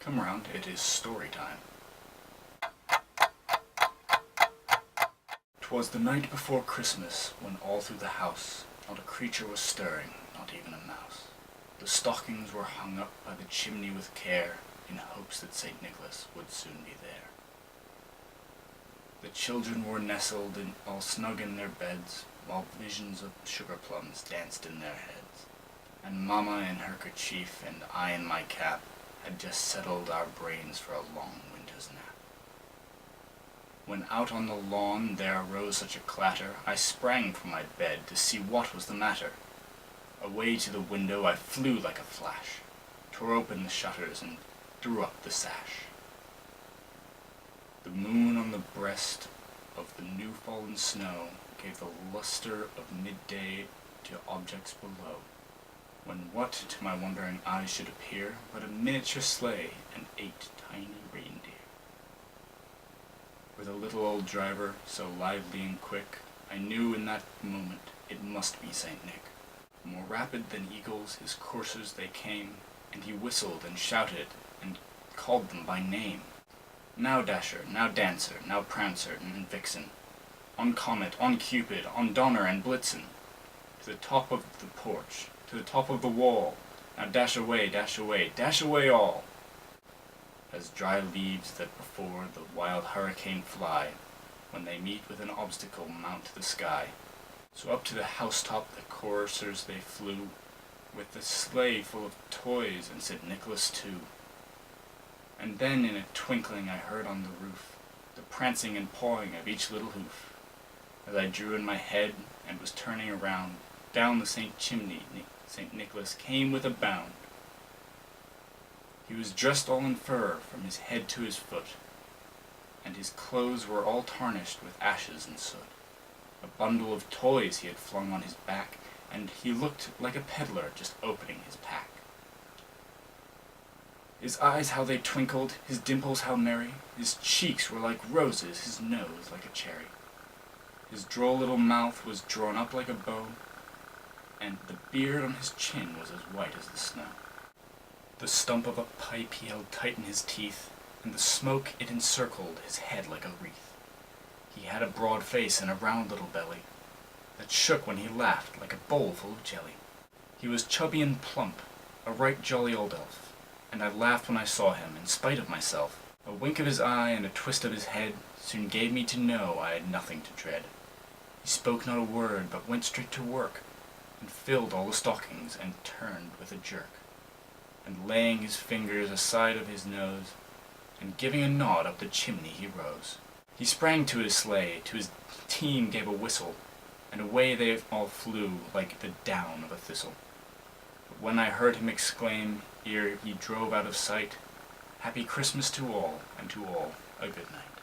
Come round, it is story time. 'Twas the night before Christmas, when all through the house not a creature was stirring, not even a mouse. The stockings were hung up by the chimney with care, in hopes that St. Nicholas would soon be there. The children were nestled all snug in their beds, while visions of sugar plums danced in their heads. And Mamma in her kerchief and I in my cap had just settled our brains for a long winter's nap. When out on the lawn there arose such a clatter, I sprang from my bed to see what was the matter. Away to the window I flew like a flash, tore open the shutters and threw up the sash. The moon on the breast of the new-fallen snow gave the luster of midday to objects below, when what to my wondering eyes should appear but a miniature sleigh and 8 tiny reindeer. With a little old driver, so lively and quick, I knew in that moment it must be St. Nick. More rapid than eagles his coursers they came, and he whistled and shouted and called them by name. Now Dasher, now Dancer, now Prancer and Vixen, on Comet, on Cupid, on Donner and Blitzen, to the top of the porch, to the top of the wall, now dash away, dash away, dash away all! As dry leaves that before the wild hurricane fly, when they meet with an obstacle mount to the sky, so up to the housetop the coursers they flew, with the sleigh full of toys and St. Nicholas too. And then in a twinkling I heard on the roof the prancing and pawing of each little hoof. As I drew in my head and was turning around, down the chimney St. Nicholas came with a bound. He was dressed all in fur from his head to his foot, and his clothes were all tarnished with ashes and soot. A bundle of toys he had flung on his back, and he looked like a peddler just opening his pack. His eyes how they twinkled, his dimples how merry, his cheeks were like roses, his nose like a cherry. His droll little mouth was drawn up like a bow, and the beard on his chin was as white as the snow. The stump of a pipe he held tight in his teeth, and the smoke it encircled his head like a wreath. He had a broad face and a round little belly, that shook when he laughed like a bowl full of jelly. He was chubby and plump, a right jolly old elf, and I laughed when I saw him, in spite of myself. A wink of his eye and a twist of his head soon gave me to know I had nothing to dread. He spoke not a word, but went straight to work, and filled all the stockings, and turned with a jerk. And laying his fingers aside of his nose, and giving a nod up the chimney he rose. He sprang to his sleigh, to his team gave a whistle, and away they all flew like the down of a thistle. But when I heard him exclaim, ere he drove out of sight, Happy Christmas to all, and to all a good night.